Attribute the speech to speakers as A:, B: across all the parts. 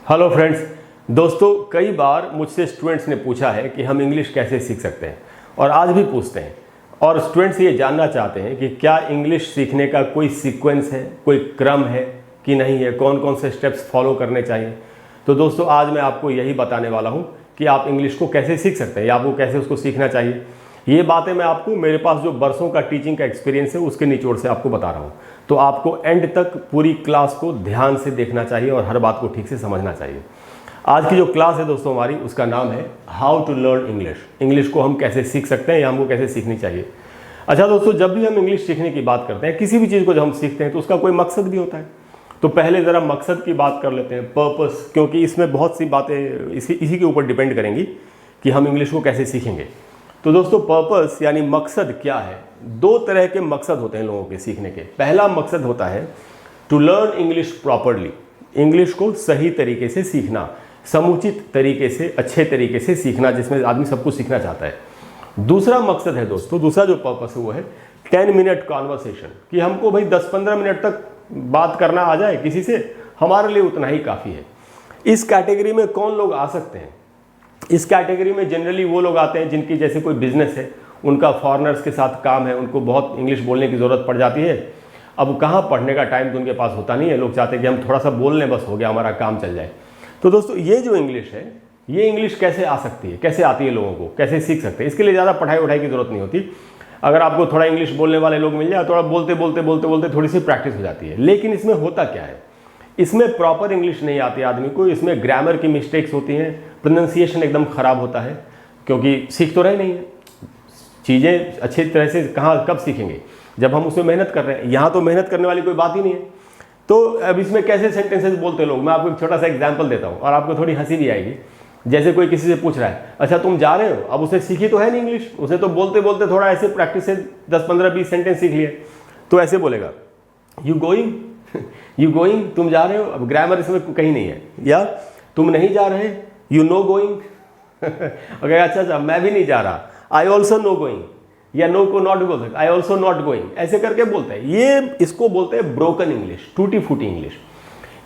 A: Hello friends. दोस्तों, कई बार मुझसे स्टूडेंट्स ने पूछा है कि हम इंग्लिश कैसे सीख सकते हैं, और आज भी पूछते हैं। और स्टूडेंट्स ये जानना चाहते हैं कि क्या इंग्लिश सीखने का कोई सीक्वेंस है, कोई क्रम है कि नहीं है, कौन कौन से स्टेप्स फॉलो करने चाहिए। तो दोस्तों, आज मैं आपको यही बताने वाला हूँ कि आप इंग्लिश को कैसे सीख सकते हैं या आपको कैसे उसको सीखना चाहिए। ये बातें मैं आपको मेरे पास जो बरसों का टीचिंग का एक्सपीरियंस है उसके निचोड़ से आपको बता रहा हूँ। तो आपको एंड तक पूरी क्लास को ध्यान से देखना चाहिए और हर बात को ठीक से समझना चाहिए। आज की जो क्लास है दोस्तों हमारी, उसका नाम है how to learn English. English को हम कैसे सीख सकते हैं या हमको कैसे सीखनी चाहिए। अच्छा दोस्तों, जब भी हम इंग्लिश सीखने की बात करते हैं, किसी भी चीज़ को जब हम सीखते हैं तो उसका कोई मकसद भी होता है। तो पहले ज़रा मकसद की बात कर लेते हैं, पर्पस, क्योंकि इसमें बहुत सी बातें इसी के ऊपर डिपेंड करेंगी कि हम इंग्लिश को कैसे सीखेंगे। तो दोस्तों, पर्पस यानी मकसद क्या है। दो तरह के मकसद होते हैं लोगों के सीखने के। पहला मकसद होता है to learn English properly, English को सही तरीके से सीखना, समुचित तरीके से, अच्छे तरीके से सीखना, जिसमें आदमी सब कुछ सीखना चाहता है। दूसरा मकसद है दोस्तों, दूसरा जो पर्पस है वो है 10 मिनट कॉन्वर्सेशन, कि हमको भाई 10-15 मिनट तक बात करना आ जाए किसी से, हमारे लिए उतना ही काफ़ी है। इस कैटेगरी में कौन लोग आ सकते हैं? इस कैटेगरी में जनरली वो लोग आते हैं जिनकी जैसे कोई बिजनेस है, उनका फॉरेनर्स के साथ काम है, उनको बहुत इंग्लिश बोलने की ज़रूरत पड़ जाती है। अब कहाँ पढ़ने का टाइम तो उनके पास होता नहीं है, लोग चाहते हैं कि हम थोड़ा सा बोल लें, बस हो गया, हमारा काम चल जाए। तो दोस्तों, ये जो इंग्लिश है, ये इंग्लिश कैसे आ सकती है, कैसे आती है लोगों को, कैसे सीख सकते हैं, इसके लिए ज़्यादा पढ़ाई वढ़ाई की ज़रूरत नहीं होती। अगर आपको थोड़ा इंग्लिश बोलने वाले लोग मिल जाए, थोड़ा बोलते बोलते बोलते बोलते थोड़ी सी प्रैक्टिस हो जाती है। लेकिन इसमें होता क्या है, इसमें प्रॉपर इंग्लिश नहीं आती आदमी को, इसमें ग्रामर की मिस्टेक्स होती हैं, प्रोनाउंसिएशन एकदम ख़राब होता है, क्योंकि सीख तो रहे नहीं है चीज़ें अच्छी तरह से। कहाँ कब सीखेंगे जब हम उसमें मेहनत कर रहे हैं। यहाँ तो मेहनत करने वाली कोई बात ही नहीं है। तो अब इसमें कैसे सेंटेंसेस बोलते लोग, मैं आपको एक छोटा सा एग्जांपल देता हूँ और आपको थोड़ी हंसी भी आएगी। जैसे कोई किसी से पूछ रहा है, अच्छा तुम जा रहे हो, अब उसे सीखी तो है नहीं इंग्लिश, उसे तो बोलते बोलते थोड़ा ऐसे प्रैक्टिस से 10-15-20 सेंटेंस सीख लिए, तो ऐसे बोलेगा यू गोइंग यू गोइंग, तुम जा रहे हो। अब ग्रामर इसमें कहीं नहीं है। या तुम नहीं जा रहे, यू नो गोइंग अगर अच्छा मैं भी नहीं जा रहा, आई ऑल्सो नो गोइंग, या नो को नॉट बोल सकते, आई ऑल्सो नॉट गोइंग, ऐसे करके बोलते हैं। ये इसको बोलते हैं ब्रोकन इंग्लिश, टूटी फूटी इंग्लिश।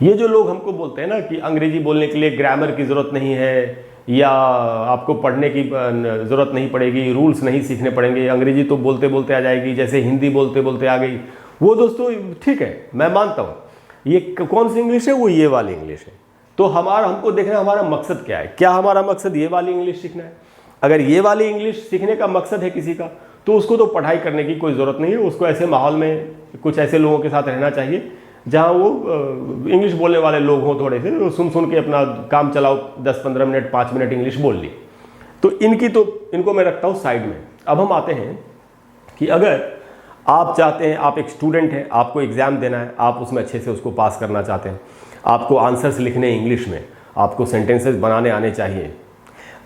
A: ये जो लोग हमको बोलते हैं ना कि अंग्रेजी बोलने के लिए ग्रामर की ज़रूरत नहीं है, या आपको पढ़ने की ज़रूरत नहीं पड़ेगी, रूल्स नहीं सीखने पड़ेंगे, अंग्रेजी तो बोलते बोलते आ जाएगी, जैसे हिंदी बोलते बोलते आ गई, वो दोस्तों ठीक है, मैं मानता हूँ। ये कौन सी इंग्लिश है? वो ये वाली इंग्लिश है। तो हमको देखना हमारा मकसद क्या है। क्या हमारा मकसद ये वाली इंग्लिश सीखना है? अगर ये वाली इंग्लिश सीखने का मकसद है किसी का, तो उसको तो पढ़ाई करने की कोई ज़रूरत नहीं है। उसको ऐसे माहौल में कुछ ऐसे लोगों के साथ रहना चाहिए जहाँ वो इंग्लिश बोलने वाले लोग हों, थोड़े से सुन के अपना काम चलाओ, 10-15 मिनट 5 मिनट इंग्लिश बोल ली। तो इनको मैं रखता हूँ साइड में। अब हम आते हैं कि अगर आप चाहते हैं, आप एक स्टूडेंट हैं, आपको एग्ज़ाम देना है, आप उसमें अच्छे से उसको पास करना चाहते हैं, आपको आंसर्स लिखने इंग्लिश में, आपको सेंटेंसेस बनाने आने चाहिए,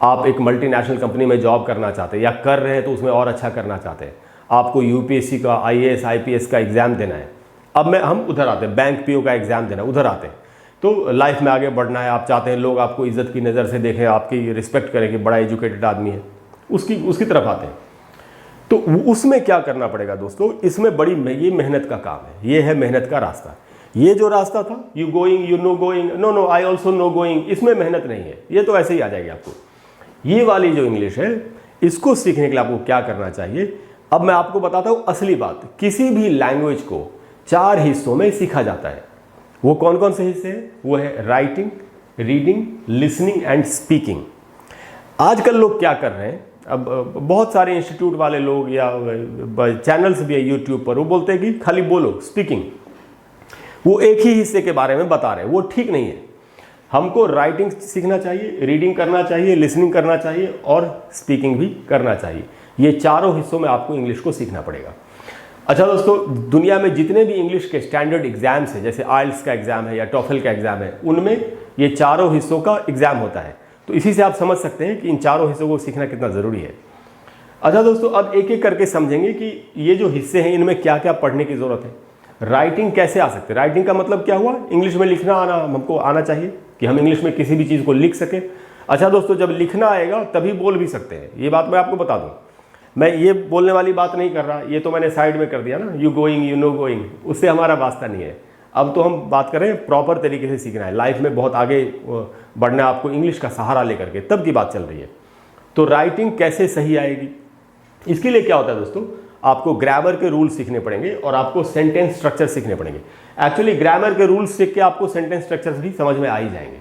A: आप एक मल्टीनेशनल कंपनी में जॉब करना चाहते हैं या कर रहे हैं तो उसमें और अच्छा करना चाहते हैं, आपको यूपीएससी का, आईएएस, आईपीएस का एग्ज़ाम देना है। अब हम उधर आते हैं, बैंक पीओ का एग्ज़ाम देना, उधर आते हैं। तो लाइफ में आगे बढ़ना है, आप चाहते हैं लोग आपको इज्जत की नज़र से देखें, आपकी रिस्पेक्ट करें कि बड़ा एजुकेटेड आदमी है, उसकी तरफ आते हैं। तो उसमें क्या करना पड़ेगा दोस्तों? इसमें ये मेहनत का काम है, ये है मेहनत का रास्ता। ये जो रास्ता था, you going, you know going, no I also know going, इसमें मेहनत नहीं है, ये तो ऐसे ही आ जाएगी आपको। ये वाली जो इंग्लिश है, इसको सीखने के लिए आपको क्या करना चाहिए, अब मैं आपको बताता हूँ असली बात। किसी भी लैंग्वेज को 4 हिस्सों में सीखा जाता है। वो कौन कौन से हिस्से हैं? वो है writing, reading, listening and speaking. आजकल लोग क्या कर रहे हैं, अब बहुत सारे इंस्टीट्यूट वाले लोग या चैनल्स भी है यूट्यूब पर, वो बोलते हैं कि खाली बोलो, स्पीकिंग। वो एक ही हिस्से के बारे में बता रहे हैं, वो ठीक नहीं है। हमको राइटिंग सीखना चाहिए, रीडिंग करना चाहिए, लिसनिंग करना चाहिए और स्पीकिंग भी करना चाहिए। ये चारों हिस्सों में आपको इंग्लिश को सीखना पड़ेगा। अच्छा दोस्तों, दुनिया में जितने भी इंग्लिश के स्टैंडर्ड एग्जाम्स हैं, जैसे आइल्स का एग्जाम है या टॉफल का एग्जाम है, उनमें ये चारों हिस्सों का एग्जाम होता है। तो इसी से आप समझ सकते हैं कि इन चारों हिस्सों को सीखना कितना ज़रूरी है। अच्छा दोस्तों, अब एक एक करके समझेंगे कि ये जो हिस्से हैं, इनमें क्या क्या पढ़ने की ज़रूरत है। राइटिंग कैसे आ सकते हैं? राइटिंग का मतलब क्या हुआ? इंग्लिश में लिखना हमको आना चाहिए कि हम इंग्लिश में किसी भी चीज़ को लिख सकें। अच्छा दोस्तों, जब लिखना आएगा तभी बोल भी सकते हैं, ये बात मैं आपको बता दूँ। मैं ये बोलने वाली बात नहीं कर रहा, ये तो मैंने साइड में कर दिया ना, you going, you know going, उससे हमारा वास्ता नहीं है। अब तो हम बात कर रहे हैं प्रॉपर तरीके से सीखना है, लाइफ में बहुत आगे बढ़ना है आपको इंग्लिश का सहारा लेकर के, तब की बात चल रही है। तो राइटिंग कैसे सही आएगी, इसके लिए क्या होता है दोस्तों, आपको ग्रामर के रूल सीखने पड़ेंगे और आपको सेंटेंस स्ट्रक्चर सीखने पड़ेंगे। एक्चुअली ग्रामर के रूल्स सीख के आपको सेंटेंस स्ट्रक्चर्स भी समझ में आ ही जाएंगे।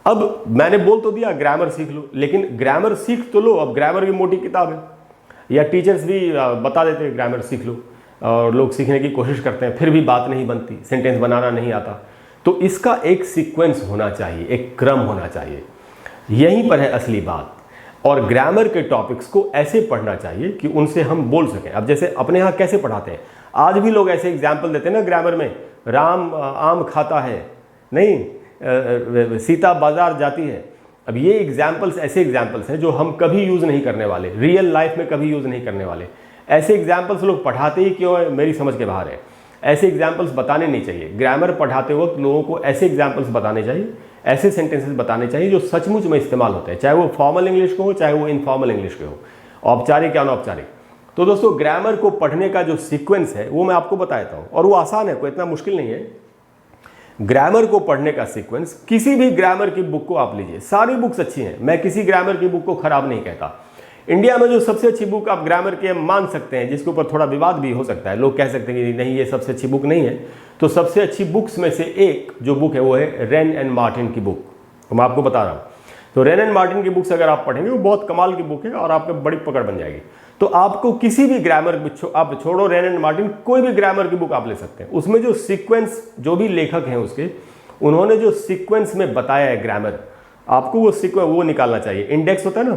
A: अब मैंने बोल तो दिया ग्रामर सीख लो, लेकिन ग्रामर सीख तो लो, अब ग्रामर की मोटी किताब है, या टीचर्स भी बता देते हैं ग्रामर सीख लो, और लोग सीखने की कोशिश करते हैं, फिर भी बात नहीं बनती, सेंटेंस बनाना नहीं आता। तो इसका एक सीक्वेंस होना चाहिए, एक क्रम होना चाहिए, यहीं पर है असली बात। और ग्रामर के टॉपिक्स को ऐसे पढ़ना चाहिए कि उनसे हम बोल सकें। अब जैसे अपने यहाँ कैसे पढ़ाते हैं, आज भी लोग ऐसे एग्जाम्पल देते हैं ना ग्रामर में, राम आम खाता है, नहीं सीता बाजार जाती है। अब ये एग्जाम्पल्स ऐसे एग्जाम्पल्स हैं जो हम कभी यूज़ नहीं करने वाले, रियल लाइफ में कभी यूज़ नहीं करने वाले। ऐसे एग्जाम्पल्स लोग पढ़ाते ही क्यों है, मेरी समझ के बाहर है। ऐसे एग्जाम्पल्स बताने नहीं चाहिए। ग्रामर पढ़ाते वक्त लोगों को ऐसे एग्जाम्पल्स बताने चाहिए, ऐसे सेंटेंसेस बताने चाहिए जो सचमुच में इस्तेमाल होते हैं, चाहे वो फॉर्मल इंग्लिश के हो, चाहे वो इनफॉर्मल इंग्लिश के हो, औपचारिक या अनौपचारिक। तो दोस्तों ग्रामर को पढ़ने का जो सीक्वेंस है वो मैं आपको बताता हूँ, और वो आसान है, कोई इतना मुश्किल नहीं है। ग्रामर को पढ़ने का सीक्वेंस, किसी भी ग्रामर की बुक को आप लीजिए, सारी बुक्स अच्छी हैं, मैं किसी ग्रामर की बुक को खराब नहीं कहता। इंडिया में जो सबसे अच्छी बुक आप ग्रामर के मान सकते हैं, जिसके ऊपर थोड़ा विवाद भी हो सकता है, लोग कह सकते हैं कि नहीं ये सबसे अच्छी बुक नहीं है, तो सबसे अच्छी बुक्स में से एक जो बुक है वो है रेन एंड मार्टिन की बुक। तो मैं आपको बता रहा हूँ, तो रेन एंड मार्टिन की बुक्स अगर आप पढ़ेंगे, वो बहुत कमाल की बुक है और आपको बड़ी पकड़ बन जाएगी। तो आपको किसी भी ग्रामर, आप छोड़ो रेन एंड मार्टिन, कोई भी ग्रामर की बुक आप ले सकते हैं। उसमें जो सीक्वेंस, जो भी लेखक हैं उसके, उन्होंने जो सीक्वेंस में बताया है ग्रामर, आपको वो सीक्वेंस वो निकालना चाहिए। इंडेक्स होता है ना,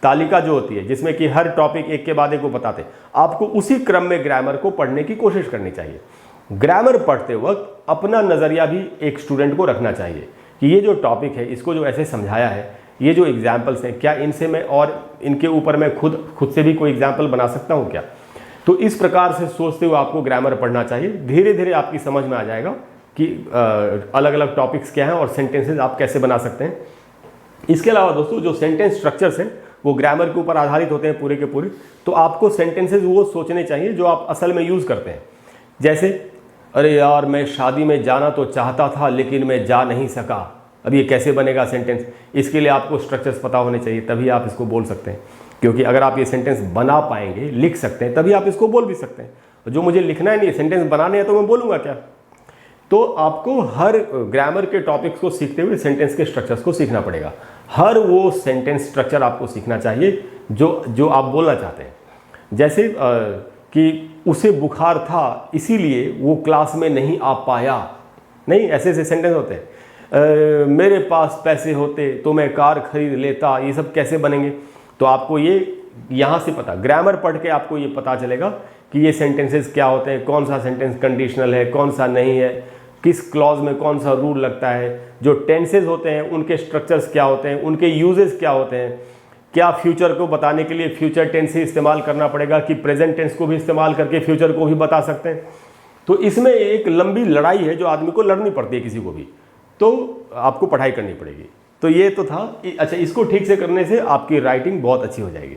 A: तालिका जो होती है जिसमें कि हर टॉपिक एक के बाद एक को बताते, आपको उसी क्रम में ग्रामर को पढ़ने की कोशिश करनी चाहिए। ग्रामर पढ़ते वक्त अपना नज़रिया भी एक स्टूडेंट को रखना चाहिए कि ये जो टॉपिक है, इसको जो ऐसे समझाया है, ये जो एग्जाम्पल्स हैं, क्या इनसे मैं और इनके ऊपर मैं खुद से भी कोई एग्जाम्पल बना सकता हूँ क्या। तो इस प्रकार से सोचते हुए आपको ग्रामर पढ़ना चाहिए। धीरे धीरे आपकी समझ में आ जाएगा कि अलग अलग टॉपिक्स क्या हैं और सेंटेंसेज आप कैसे बना सकते हैं। इसके अलावा दोस्तों जो सेंटेंस स्ट्रक्चर्स हैं वो ग्रामर के ऊपर आधारित होते हैं पूरे के पूरे। तो आपको सेंटेंसेज वो सोचने चाहिए जो आप असल में यूज़ करते हैं। जैसे, अरे यार मैं शादी में जाना तो चाहता था लेकिन मैं जा नहीं सका। अब ये कैसे बनेगा सेंटेंस, इसके लिए आपको स्ट्रक्चर्स पता होने चाहिए, तभी आप इसको बोल सकते हैं। क्योंकि अगर आप ये सेंटेंस बना पाएंगे, लिख सकते हैं, तभी आप इसको बोल भी सकते हैं। जो मुझे लिखना है नहीं, सेंटेंस बनाने हैं, तो मैं बोलूँगा क्या। तो आपको हर ग्रामर के टॉपिक्स को सीखते हुए सेंटेंस के स्ट्रक्चर्स को सीखना पड़ेगा। हर वो सेंटेंस स्ट्रक्चर आपको सीखना चाहिए जो आप बोलना चाहते हैं। जैसे कि उसे बुखार था इसीलिए वो क्लास में नहीं आ पाया, नहीं, ऐसे ऐसे सेंटेंस होते हैं। मेरे पास पैसे होते तो मैं कार खरीद लेता, ये सब कैसे बनेंगे। तो आपको ये यहाँ से पता, ग्रामर पढ़ के आपको ये पता चलेगा कि ये सेंटेंसेस क्या होते हैं, कौन सा सेंटेंस कंडीशनल है, कौन सा नहीं है, किस क्लॉज में कौन सा रूल लगता है, जो टेंसेज होते हैं उनके स्ट्रक्चर्स क्या होते हैं, उनके यूजेस क्या होते हैं, क्या फ्यूचर को बताने के लिए फ्यूचर टेंस ही इस्तेमाल करना पड़ेगा कि प्रेजेंट टेंस को भी इस्तेमाल करके फ्यूचर को भी बता सकते हैं। तो इसमें एक लंबी लड़ाई है जो आदमी को लड़नी पड़ती है किसी को भी, तो आपको पढ़ाई करनी पड़ेगी। तो ये तो था। अच्छा, इसको ठीक से करने से आपकी राइटिंग बहुत अच्छी हो जाएगी।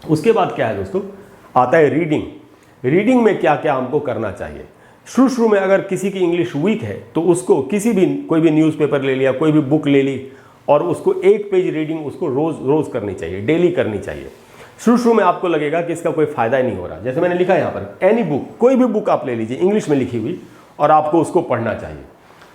A: उसके बाद क्या है दोस्तों, आता है रीडिंग। रीडिंग में क्या क्या हमको करना चाहिए। शुरू में अगर किसी की इंग्लिश वीक है तो उसको कोई भी न्यूज़पेपर ले लिया, कोई भी बुक ले ली और उसको एक पेज रीडिंग उसको रोज़ करनी चाहिए, डेली करनी चाहिए। शुरू में आपको लगेगा कि इसका कोई फ़ायदा ही नहीं हो रहा। जैसे मैंने लिखा है यहाँ पर, एनी बुक, कोई भी बुक आप ले लीजिए इंग्लिश में लिखी हुई, और आपको उसको पढ़ना चाहिए।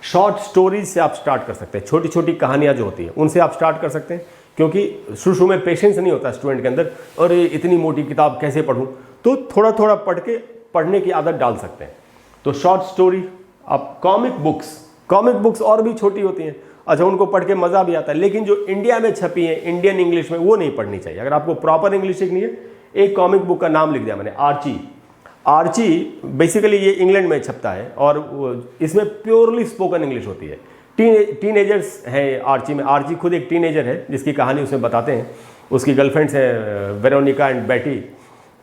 A: शॉर्ट स्टोरीज से आप स्टार्ट कर सकते हैं, छोटी छोटी कहानियाँ जो होती हैं उनसे आप स्टार्ट कर सकते हैं। क्योंकि शुरू में पेशेंस नहीं होता स्टूडेंट के अंदर, और इतनी मोटी किताब कैसे पढूं, तो थोड़ा थोड़ा पढ़ने की आदत डाल सकते हैं। तो शॉर्ट स्टोरी, आप कॉमिक बुक्स और भी छोटी होती हैं, अच्छा उनको पढ़ के मज़ा भी आता है, लेकिन जो इंडिया में छपी है इंडियन इंग्लिश में, वो नहीं पढ़नी चाहिए। अगर आपको प्रॉपर इंग्लिश सीखनी है, एक कॉमिक बुक का नाम लिख दिया मैंने, आर्ची। बेसिकली ये इंग्लैंड में छपता है और इसमें प्योरली स्पोकन इंग्लिश होती है। टीनेजर्स हैं आर्ची में। आर्ची खुद एक टीनेजर है जिसकी कहानी उसमें बताते हैं। उसकी गर्लफ्रेंड्स हैं वेरोनिका एंड बेटी,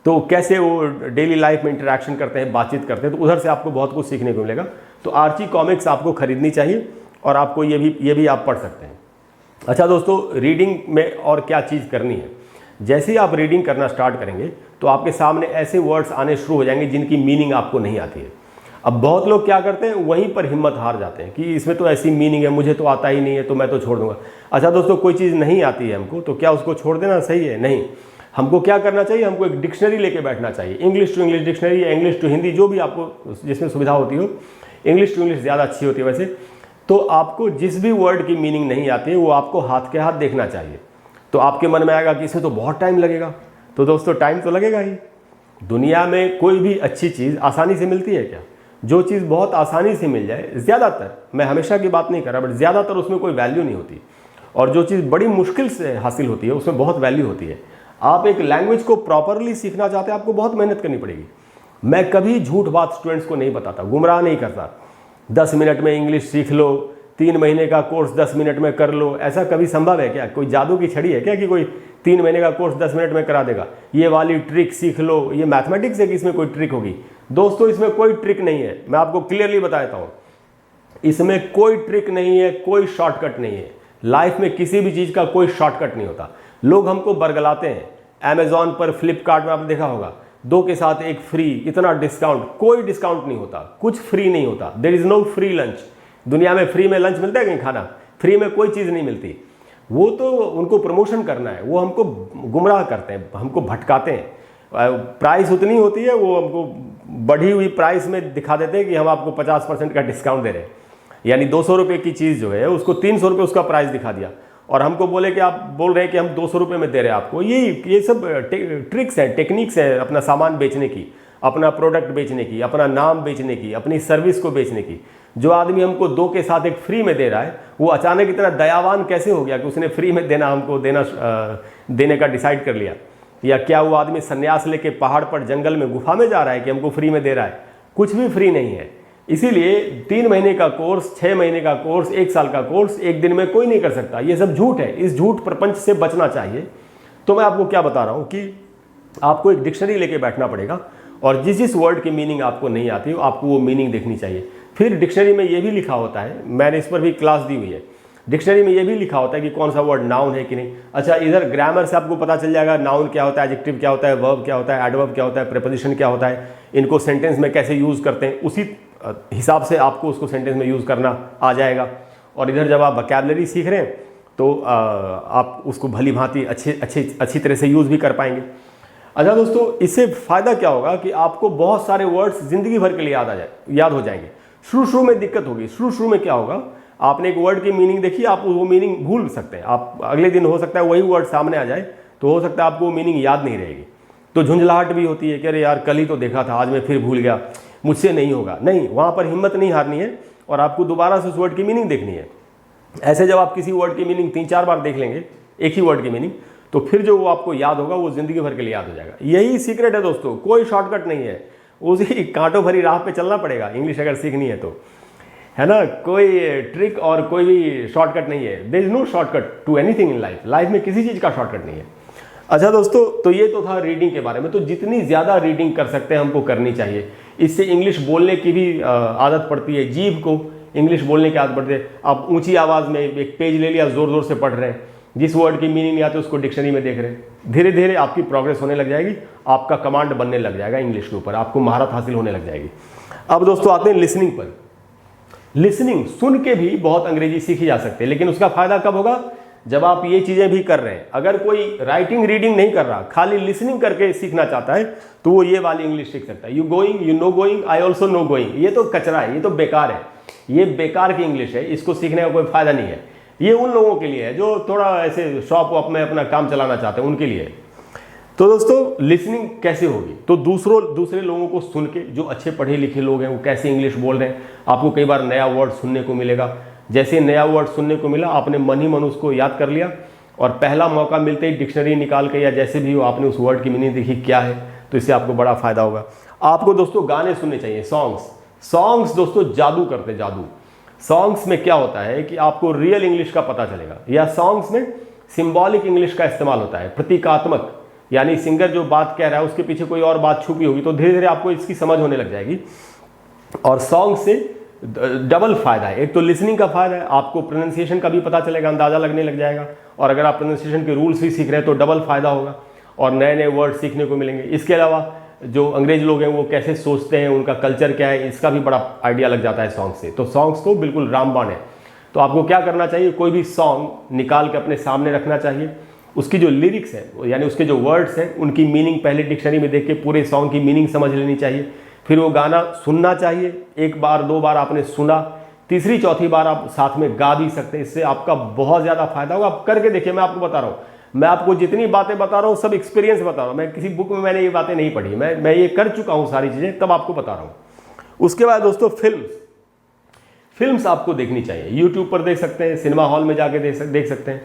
A: तो कैसे वो डेली लाइफ में इंटरेक्शन करते हैं, बातचीत करते हैं। तो उधर से आपको बहुत कुछ सीखने को मिलेगा। तो आर्ची कॉमिक्स आपको खरीदनी चाहिए और आपको ये भी आप पढ़ सकते हैं। अच्छा दोस्तों, रीडिंग में और क्या चीज़ करनी है। जैसे ही आप रीडिंग करना स्टार्ट करेंगे तो आपके सामने ऐसे वर्ड्स आने शुरू हो जाएंगे जिनकी मीनिंग आपको नहीं आती है। अब बहुत लोग क्या करते हैं, वहीं पर हिम्मत हार जाते हैं कि इसमें तो ऐसी मीनिंग है, मुझे तो आता ही नहीं है तो मैं तो छोड़ दूंगा। अच्छा दोस्तों, कोई चीज़ नहीं आती है हमको तो क्या उसको छोड़ देना सही है? नहीं, हमको क्या करना चाहिए, हमको एक डिक्शनरी लेके बैठना चाहिए, इंग्लिश टू इंग्लिश डिक्शनरी या इंग्लिश टू हिंदी, जो भी आपको जिसमें सुविधा होती हो। इंग्लिश टू इंग्लिश ज़्यादा अच्छी होती है वैसे। तो आपको जिस भी वर्ड की मीनिंग नहीं आती है वो आपको हाथ के हाथ देखना चाहिए। तो आपके मन में आएगा कि इसमें तो बहुत टाइम लगेगा। तो दोस्तों टाइम तो लगेगा ही। दुनिया में कोई भी अच्छी चीज़ आसानी से मिलती है क्या? जो चीज़ बहुत आसानी से मिल जाए, ज़्यादातर, मैं हमेशा की बात नहीं कर रहा, बट ज़्यादातर उसमें कोई वैल्यू नहीं होती। और जो चीज़ बड़ी मुश्किल से हासिल होती है उसमें बहुत वैल्यू होती है। आप एक लैंग्वेज को प्रॉपरली सीखना चाहते हैं, आपको बहुत मेहनत करनी पड़ेगी। मैं कभी झूठ बात स्टूडेंट्स को नहीं बताता, गुमराह नहीं करता। 10 मिनट में इंग्लिश सीख लो, 3 महीने का कोर्स 10 मिनट में कर लो, ऐसा कभी संभव है क्या? कोई जादू की छड़ी है क्या कि कोई 3 महीने का कोर्स 10 मिनट में करा देगा? ये वाली ट्रिक सीख लो, ये मैथमेटिक्स है कि इसमें कोई ट्रिक होगी? दोस्तों इसमें कोई ट्रिक नहीं है, मैं आपको क्लियरली बता देता हूँ। इसमें कोई ट्रिक नहीं है, कोई शॉर्टकट नहीं है। लाइफ में किसी भी चीज़ का कोई शॉर्टकट नहीं होता। लोग हमको बरगलाते हैं, अमेजॉन पर, फ्लिपकार्ट में आपने देखा होगा, 2 के साथ 1 फ्री, इतना डिस्काउंट। कोई डिस्काउंट नहीं होता, कुछ फ्री नहीं होता। There is no free lunch. दुनिया में फ्री में लंच मिलता है कहीं? खाना फ्री में कोई चीज़ नहीं मिलती। वो तो उनको प्रमोशन करना है, वो हमको गुमराह करते हैं, हमको भटकाते हैं। प्राइस उतनी होती है, वो हमको बढ़ी हुई प्राइस में दिखा देते हैं कि हम आपको 50% का डिस्काउंट दे रहे हैं। यानी 200 रुपये की चीज़ जो है उसको 300 रुपये उसका प्राइस दिखा दिया, और हमको बोले कि आप बोल रहे हैं कि हम 200 रुपये में दे रहे हैं आपको। ये सब ट्रिक्स हैं, टेक्निक्स हैं अपना सामान बेचने की, अपना प्रोडक्ट बेचने की, अपना नाम बेचने की, अपनी सर्विस को बेचने की। जो आदमी हमको 2 के साथ 1 फ्री में दे रहा है, वो अचानक इतना दयावान कैसे हो गया कि उसने फ्री में हमको देने का डिसाइड कर लिया? या क्या वो आदमी संन्यास लेके पहाड़ पर, जंगल में, गुफा में जा रहा है कि हमको फ्री में दे रहा है? कुछ भी फ्री नहीं है। इसीलिए 3 महीने का कोर्स, 6 महीने का कोर्स, 1 साल का कोर्स एक दिन में कोई नहीं कर सकता। ये सब झूठ है। इस झूठ प्रपंच से बचना चाहिए। तो मैं आपको क्या बता रहा हूँ कि आपको एक डिक्शनरी लेके बैठना पड़ेगा, और जिस वर्ड की मीनिंग आपको नहीं आती हो आपको वो मीनिंग देखनी चाहिए। फिर डिक्शनरी में ये भी लिखा होता है, मैंने इस पर भी क्लास दी हुई है, डिक्शनरी में ये भी लिखा होता है कि कौन सा वर्ड नाउन है कि नहीं। अच्छा, इधर ग्रामर से आपको पता चल जाएगा नाउन क्या होता है, एडजेक्टिव क्या होता है, वर्ब क्या होता है, एडवर्ब क्या होता है, प्रीपोजिशन क्या होता है, इनको सेंटेंस में कैसे यूज़ करते हैं, उसी हिसाब से आपको उसको सेंटेंस में यूज़ करना आ जाएगा। और इधर जब आप वोकैबुलरी सीख रहे हैं तो आप उसको भली भांति अच्छी तरह से यूज़ भी कर पाएंगे। अच्छा दोस्तों, इससे फ़ायदा क्या होगा कि आपको बहुत सारे वर्ड्स ज़िंदगी भर के लिए याद हो जाएंगे। शुरू में दिक्कत होगी। शुरू में क्या होगा, आपने एक वर्ड की मीनिंग देखी, आप वो मीनिंग भूल सकते हैं। आप अगले दिन हो सकता है वही वर्ड सामने आ जाए, तो हो सकता है आपको वो मीनिंग याद नहीं रहेगी। तो झुंझलाहट भी होती है कि अरे यार कल ही तो देखा था, आज मैं फिर भूल गया, मुझसे नहीं होगा। नहीं, वहाँ पर हिम्मत नहीं हारनी है और आपको दोबारा से उस वर्ड की मीनिंग देखनी है। ऐसे जब आप किसी वर्ड की मीनिंग 3-4 बार देख लेंगे, एक ही वर्ड की मीनिंग, तो फिर जो वो आपको याद होगा वो ज़िंदगी भर के लिए याद हो जाएगा। यही सीक्रेट है दोस्तों, कोई शॉर्टकट नहीं है। उसी कांटों भरी राह पे चलना पड़ेगा इंग्लिश अगर सीखनी है तो, है ना। कोई ट्रिक और कोई भी शॉर्टकट नहीं है। There is no shortcut to anything in life. Life में किसी चीज़ का शॉर्टकट नहीं है। अच्छा दोस्तों, तो ये तो था रीडिंग के बारे में। तो जितनी ज़्यादा रीडिंग कर सकते हैं हमको करनी चाहिए। इससे इंग्लिश बोलने की भी आदत पड़ती है, जीभ को इंग्लिश बोलने की आदत पड़ती है। आप ऊंची आवाज़ में एक पेज ले लिया, ज़ोर ज़ोर से पढ़ रहे हैं, जिस वर्ड की मीनिंग नहीं आती उसको डिक्शनरी में देख रहे हैं, धीरे धीरे आपकी प्रोग्रेस होने लग जाएगी, आपका कमांड बनने लग जाएगा इंग्लिश के ऊपर, आपको महारत हासिल होने लग जाएगी। अब दोस्तों आते हैं लिसनिंग पर। लिसनिंग, सुन के भी बहुत अंग्रेजी सीखी जा सकती है, लेकिन उसका फायदा कब होगा, जब आप ये चीज़ें भी कर रहे हैं। अगर कोई राइटिंग रीडिंग नहीं कर रहा, खाली लिसनिंग करके सीखना चाहता है, तो वो ये वाली इंग्लिश सीख सकता है। You going, you know going, I also know going. ये तो कचरा है, ये तो बेकार है, ये बेकार की इंग्लिश है, इसको सीखने का कोई फायदा नहीं है। ये उन लोगों के लिए है जो थोड़ा ऐसे शॉप वॉप में अपना काम चलाना चाहते हैं, उनके लिए। तो दोस्तों लिसनिंग कैसे होगी, तो दूसरे लोगों को सुन के, जो अच्छे पढ़े लिखे लोग हैं वो कैसे इंग्लिश बोल रहे हैं, आपको कई बार नया वर्ड सुनने को मिलेगा। जैसे नया वर्ड सुनने को मिला, आपने मन ही मन उसको याद कर लिया, और पहला मौका मिलते ही डिक्शनरी निकाल के या जैसे भी हो आपने उस वर्ड की मीनिंग देखी क्या है, तो इससे आपको बड़ा फायदा होगा। आपको दोस्तों गाने सुनने चाहिए, सॉन्ग्स दोस्तों जादू करते हैं, जादू। सॉन्ग्स में क्या होता है कि आपको रियल इंग्लिश का पता चलेगा, या सॉन्ग्स में सिंबॉलिक इंग्लिश का इस्तेमाल होता है, प्रतीकात्मक, यानी सिंगर जो बात कह रहा है उसके पीछे कोई और बात छुपी होगी, तो धीरे धीरे आपको इसकी समझ होने लग जाएगी। और सॉन्ग से डबल फायदा है, एक तो लिसनिंग का फायदा है, आपको प्रोनाउंसिएशन का भी पता चलेगा, अंदाजा लगने लग जाएगा, और अगर आप प्रोनाउंसिएशन के रूल्स भी सीख रहे हैं तो डबल फायदा होगा और नए नए वर्ड सीखने को मिलेंगे। इसके अलावा जो अंग्रेज लोग हैं वो कैसे सोचते हैं, उनका कल्चर क्या है, इसका भी बड़ा आइडिया लग जाता है सॉन्ग से। तो सॉन्ग्स तो बिल्कुल रामबाण है। तो आपको क्या करना चाहिए, कोई भी सॉन्ग निकाल के अपने सामने रखना चाहिए, उसकी जो लिरिक्स है यानी उसके जो वर्ड्स हैं उनकी मीनिंग पहले डिक्शनरी में देख के पूरे सॉन्ग की मीनिंग समझ लेनी चाहिए। फिर वो गाना सुनना चाहिए, एक बार दो बार आपने सुना, तीसरी चौथी बार आप साथ में गा भी सकते हैं। इससे आपका बहुत ज़्यादा फायदा होगा। आप करके देखिए, मैं आपको बता रहा हूँ, मैं आपको जितनी बातें बता रहा हूँ सब एक्सपीरियंस बता रहा हूँ। मैं किसी बुक में मैंने ये बातें नहीं पढ़ी, मैं ये कर चुका हूँ सारी चीज़ें, तब आपको बता रहा हूँ। उसके बाद दोस्तों फिल्म्स आपको देखनी चाहिए। यूट्यूब पर देख सकते हैं, सिनेमा हॉल में जाके देख सकते हैं।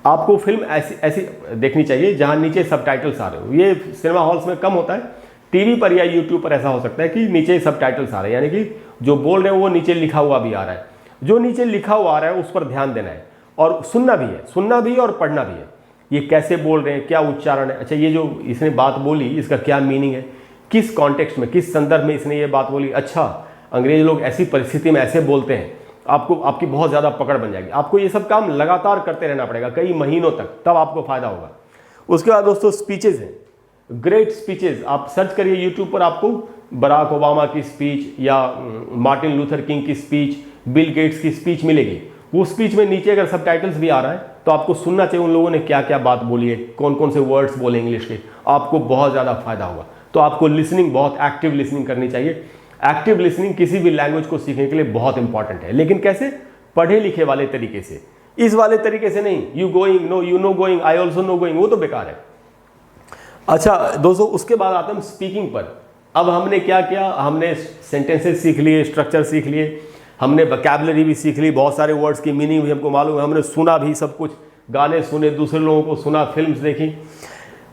A: आपको फिल्म ऐसी देखनी चाहिए जहाँ नीचे सबटाइटल्स आ रहे हो। ये सिनेमा हॉल्स में कम होता है, टीवी पर या यूट्यूब पर ऐसा हो सकता है कि नीचे सबटाइटल्स आ रहे हैं, यानी कि जो बोल रहे हैं वो नीचे लिखा हुआ भी आ रहा है। जो नीचे लिखा हुआ आ रहा है उस पर ध्यान देना है और सुनना भी है और पढ़ना भी है। ये कैसे बोल रहे हैं, क्या उच्चारण है, अच्छा ये जो इसने बात बोली इसका क्या मीनिंग है, किस कॉन्टेक्स्ट में, किस संदर्भ में इसने ये बात बोली। अच्छा, अंग्रेज लोग ऐसी परिस्थिति में ऐसे बोलते हैं, आपकी बहुत ज़्यादा पकड़ बन जाएगी। आपको ये सब काम लगातार करते रहना पड़ेगा कई महीनों तक, तब आपको फायदा होगा। उसके बाद दोस्तों स्पीचेज हैं, ग्रेट स्पीचेज। आप सर्च करिए यूट्यूब पर, आपको बराक ओबामा की स्पीच या मार्टिन लूथर किंग की स्पीच, बिल गेट्स की स्पीच मिलेगी। वो स्पीच में नीचे अगर सबटाइटल्स भी आ रहा है तो आपको सुनना चाहिए उन लोगों ने क्या क्या बात बोली है, कौन कौन से वर्ड्स बोले इंग्लिश के, आपको बहुत ज़्यादा फायदा होगा। तो आपको लिसनिंग, बहुत एक्टिव लिसनिंग करनी चाहिए। एक्टिव लिसनिंग किसी भी लैंग्वेज को सीखने के लिए बहुत इंपॉर्टेंट है, लेकिन कैसे, पढ़े लिखे वाले तरीके से, इस वाले तरीके से नहीं, you going, no, you know going, I also know going, वो तो बेकार है। अच्छा दोस्तों, उसके बाद आते हैं स्पीकिंग पर। अब हमने क्या किया, हमने सेंटेंसेस सीख लिए, स्ट्रक्चर सीख लिए, हमने वोकैबुलरी भी सीख ली, बहुत सारे वर्ड्स की मीनिंग भी हमको मालूम है, हमने सुना भी सब कुछ, गाने सुने, दूसरे लोगों को सुना, फिल्म्स देखी,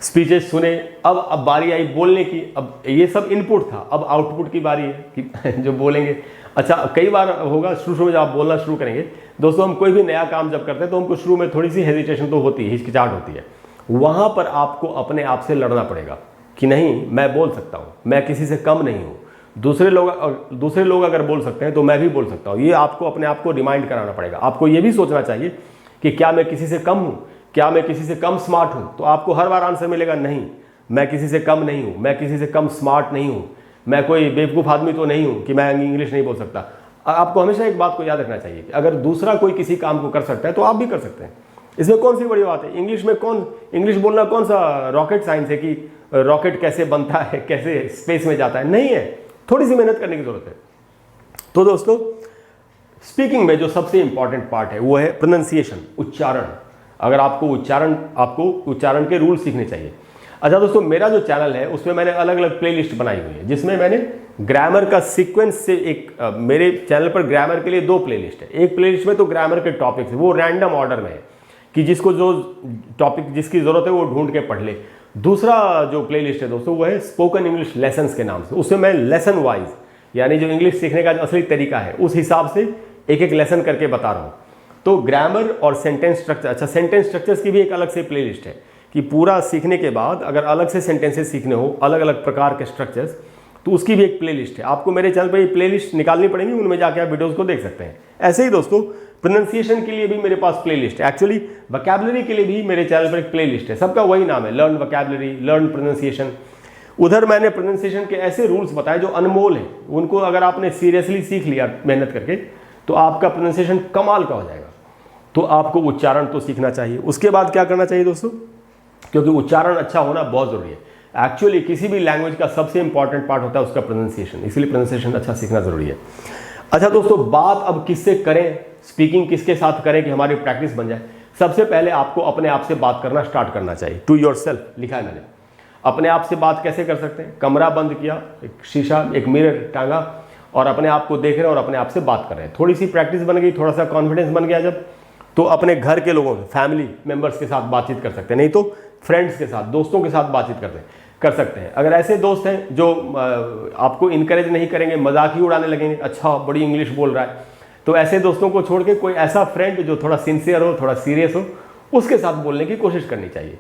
A: स्पीचेस सुने। अब बारी आई बोलने की। अब ये सब इनपुट था, अब आउटपुट की बारी है कि जो बोलेंगे। अच्छा, कई बार होगा शुरू में जब आप बोलना शुरू करेंगे दोस्तों, हम कोई भी नया काम जब करते हैं तो हमको शुरू में थोड़ी सी हेजिटेशन तो होती है, हिचकिचाहट होती है। वहाँ पर आपको अपने आप से लड़ना पड़ेगा कि नहीं, मैं बोल सकता हूँ, मैं किसी से कम नहीं हूँ। दूसरे लोग अगर बोल सकते हैं तो मैं भी बोल सकता हूँ। ये आपको अपने आप को रिमाइंड कराना पड़ेगा। आपको ये भी सोचना चाहिए कि क्या मैं किसी से कम हूँ, क्या मैं किसी से कम स्मार्ट हूँ। तो आपको हर बार आंसर मिलेगा नहीं, मैं किसी से कम नहीं हूँ, मैं किसी से कम स्मार्ट नहीं हूँ, मैं कोई बेवकूफ़ आदमी तो नहीं हूँ कि मैं इंग्लिश नहीं बोल सकता। आपको हमेशा एक बात को याद रखना चाहिए कि अगर दूसरा कोई किसी काम को कर सकता है तो आप भी कर सकते हैं। इसमें कौन सी बड़ी बात है, इंग्लिश बोलना कौन सा रॉकेट साइंस है कि रॉकेट कैसे बनता है, कैसे स्पेस में जाता है, नहीं है। थोड़ी सी मेहनत करने की जरूरत है। तो दोस्तों, स्पीकिंग में जो सबसे इंपॉर्टेंट पार्ट है वो है प्रोनाउंसिएशन, उच्चारण। अगर आपको उच्चारण के रूल सीखने चाहिए। अच्छा दोस्तों, मेरा जो चैनल है उसमें मैंने अलग अलग प्लेलिस्ट बनाई हुई है, जिसमें मैंने ग्रामर का सीक्वेंस से मेरे चैनल पर ग्रामर के लिए 2 प्लेलिस्ट है। एक प्लेलिस्ट में तो ग्रामर के टॉपिक्स वो रैंडम ऑर्डर में है कि जिसको जो टॉपिक जिसकी ज़रूरत है वो ढूंढ के पढ़ ले। दूसरा जो प्लेलिस्ट है दोस्तों वो है स्पोकन इंग्लिश लेसन्स के नाम से। उसमें मैं लेसन वाइज, यानी जो इंग्लिश सीखने का जो असली तरीका है उस हिसाब से एक एक लेसन करके बता रहा हूँ। तो ग्रामर और सेंटेंस स्ट्रक्चर, अच्छा सेंटेंस स्ट्रक्चर्स की भी एक अलग से प्लेलिस्ट है कि पूरा सीखने के बाद अगर अलग से सेंटेंसेस सीखने हो, अलग अलग प्रकार के स्ट्रक्चर्स, तो उसकी भी एक प्लेलिस्ट है। आपको मेरे चैनल पर ये प्लेलिस्ट निकालनी पड़ेगी, उनमें जाके आप वीडियोज़ को देख सकते हैं। ऐसे ही दोस्तों, प्रोनाउंसिएशन के लिए भी मेरे पास प्लेलिस्ट है। एक्चुअली वोकैबुलरी के लिए भी मेरे चैनल पर एक प्लेलिस्ट है, सबका वही नाम है, लर्न वोकैबुलरी, लर्न प्रोनाउंसिएशन। उधर मैंने प्रोनाउंसिएशन के ऐसे रूल्स बताए जो अनमोल हैं, उनको अगर आपने सीरियसली सीख लिया मेहनत करके तो आपका प्रोनाउंसिएशन कमाल का हो जाएगा। तो आपको उच्चारण तो सीखना चाहिए। उसके बाद क्या करना चाहिए दोस्तों, क्योंकि उच्चारण अच्छा होना बहुत ज़रूरी है। एक्चुअली किसी भी लैंग्वेज का सबसे इंपॉर्टेंट पार्ट होता है उसका प्रोनाउंसिएशन, इसलिए प्रोनाउंसिएशन अच्छा सीखना ज़रूरी है। अच्छा दोस्तों, बात अब किससे करें, स्पीकिंग किसके साथ करें कि हमारी प्रैक्टिस बन जाए। सबसे पहले आपको अपने आप से बात करना स्टार्ट करना चाहिए। टू योरसेल्फ लिखा है मैंने। अपने आप से बात कैसे कर सकते हैं, कमरा बंद किया, एक शीशा, एक मिरर टांगा और अपने आप को देख रहे हैं और अपने आप से बात कर रहे हैं। थोड़ी सी प्रैक्टिस बन गई, थोड़ा सा कॉन्फिडेंस बन गया जब, तो अपने घर के लोगों, फैमिली मेंबर्स के साथ बातचीत कर सकते हैं, नहीं तो फ्रेंड्स के साथ, दोस्तों के साथ बातचीत कर सकते हैं। अगर ऐसे दोस्त हैं जो आपको इनकरेज नहीं करेंगे, मजाक ही उड़ाने लगेंगे, अच्छा बड़ी इंग्लिश बोल रहा है, तो ऐसे दोस्तों को छोड़ के कोई ऐसा फ्रेंड जो थोड़ा सिंसियर हो, थोड़ा सीरियस हो, उसके साथ बोलने की कोशिश करनी चाहिए।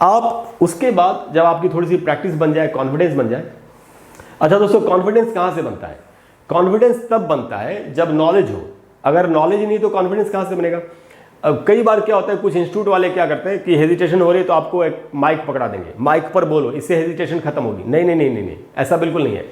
A: आप उसके बाद जब आपकी थोड़ी सी प्रैक्टिस बन जाए, कॉन्फिडेंस बन जाए। अच्छा दोस्तों, कॉन्फिडेंस कहाँ से बनता है? कॉन्फिडेंस तब बनता है जब नॉलेज हो। अगर नॉलेज नहीं तो कॉन्फिडेंस कहाँ से बनेगा? अब कई बार क्या होता है, कुछ इंस्टीट्यूट वाले क्या करते हैं कि हेजिटेशन हो रही है तो आपको एक माइक पकड़ा देंगे, माइक पर बोलो, इससे हेजिटेशन खत्म होगी। नहीं नहीं नहीं नहीं नहीं, ऐसा बिल्कुल नहीं है।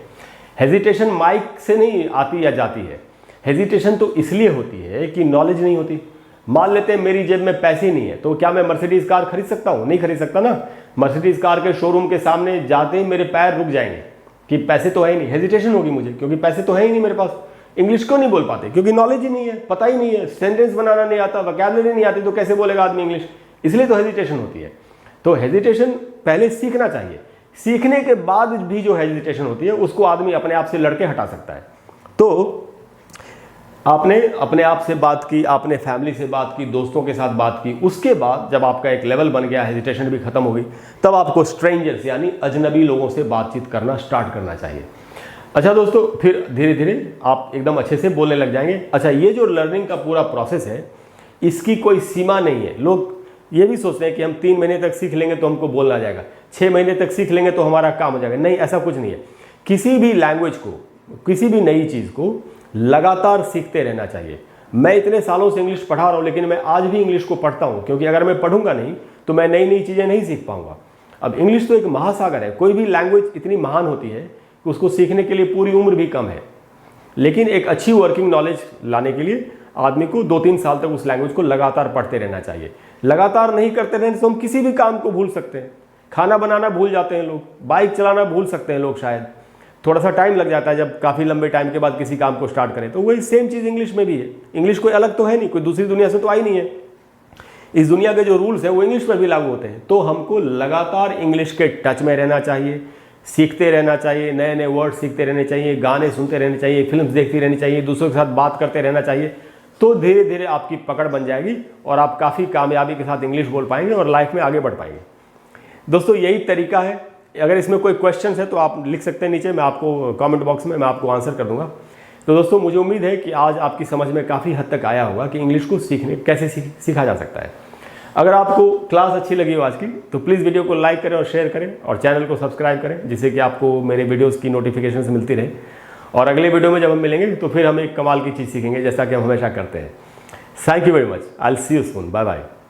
A: हेजिटेशन माइक से नहीं आती या जाती है। हेजिटेशन तो इसलिए होती है कि नॉलेज नहीं होती। मान लेते हैं मेरी जेब में पैसे नहीं है, तो क्या मैं मर्सिडीज कार खरीद सकता हूँ? नहीं खरीद सकता ना। मर्सिडीज कार के शोरूम के सामने जाते ही मेरे पैर रुक जाएंगे कि पैसे तो है ही नहीं, हेजिटेशन होगी मुझे, क्योंकि पैसे तो है ही नहीं मेरे पास। इंग्लिश क्यों नहीं बोल पाते? क्योंकि नॉलेज ही नहीं है, पता ही नहीं है, सेंटेंस बनाना नहीं आता, वोकैबुलरी नहीं आती, तो कैसे बोलेगा आदमी इंग्लिश? इसलिए तो हेजिटेशन होती है। तो हेजिटेशन पहले सीखना चाहिए, सीखने के बाद भी जो हेजिटेशन होती है उसको आदमी अपने आप से लड़के हटा सकता है। तो आपने अपने आप से बात की, आपने फैमिली से बात की, दोस्तों के साथ बात की, उसके बाद जब आपका एक लेवल बन गया, हेजिटेशन भी खत्म हो गई, तब आपको स्ट्रेंजर्स यानी अजनबी लोगों से बातचीत करना स्टार्ट करना चाहिए। अच्छा दोस्तों, फिर धीरे धीरे आप एकदम अच्छे से बोलने लग जाएंगे। अच्छा, ये जो लर्निंग का पूरा प्रोसेस है, इसकी कोई सीमा नहीं है। लोग ये भी सोचते हैं कि हम 3 महीने तक सीख लेंगे तो हमको बोलना आ जाएगा, 6 महीने तक सीख लेंगे तो हमारा काम हो जाएगा। नहीं, ऐसा कुछ नहीं है। किसी भी लैंग्वेज को, किसी भी नई चीज़ को लगातार सीखते रहना चाहिए। मैं इतने सालों से इंग्लिश पढ़ा रहा हूँ, लेकिन मैं आज भी इंग्लिश को पढ़ता हूँ, क्योंकि अगर मैं पढ़ूंगा नहीं तो मैं नई नई चीज़ें नहीं सीख पाऊंगा। अब इंग्लिश तो एक महासागर है, कोई भी लैंग्वेज इतनी महान होती है कि उसको सीखने के लिए पूरी उम्र भी कम है। लेकिन एक अच्छी वर्किंग नॉलेज लाने के लिए आदमी को 2-3 साल तक उस लैंग्वेज को लगातार पढ़ते रहना चाहिए। लगातार नहीं करते रहने तो हम किसी भी काम को भूल सकते हैं। खाना बनाना भूल जाते हैं लोग, बाइक चलाना भूल सकते हैं लोग, शायद थोड़ा सा टाइम लग जाता है जब काफ़ी लंबे टाइम के बाद किसी काम को स्टार्ट करें। तो वही सेम चीज़ इंग्लिश में भी है। इंग्लिश कोई अलग तो है नहीं, कोई दूसरी दुनिया से तो आई नहीं है। इस दुनिया के जो रूल्स है वो इंग्लिश पर भी लागू होते हैं। तो हमको लगातार इंग्लिश के टच में रहना चाहिए, सीखते रहना चाहिए, नए नए वर्ड सीखते रहने चाहिए, गाने सुनते रहने चाहिए, फिल्म्स देखती रहनी चाहिए, दूसरों के साथ बात करते रहना चाहिए। तो धीरे धीरे आपकी पकड़ बन जाएगी और आप काफ़ी कामयाबी के साथ इंग्लिश बोल पाएंगे और लाइफ में आगे बढ़ पाएंगे। दोस्तों, यही तरीका है। अगर इसमें कोई क्वेश्चन है तो आप लिख सकते हैं नीचे, मैं आपको कमेंट बॉक्स में मैं आपको आंसर कर दूंगा। तो दोस्तों, मुझे उम्मीद है कि आज आपकी समझ में काफ़ी हद तक आया होगा कि इंग्लिश को कैसे सीखा जा सकता है। अगर आपको क्लास अच्छी लगी हो आज की, तो प्लीज़ वीडियो को लाइक करें और शेयर करें और चैनल को सब्सक्राइब करें, जिससे कि आपको मेरे वीडियोज़ की नोटिफिकेशन मिलती रहे। और अगले वीडियो में जब हम मिलेंगे तो फिर हम एक कमाल की चीज़ सीखेंगे, जैसा कि हम हमेशा करते हैं। Thank you very much. I will see you soon. Bye bye.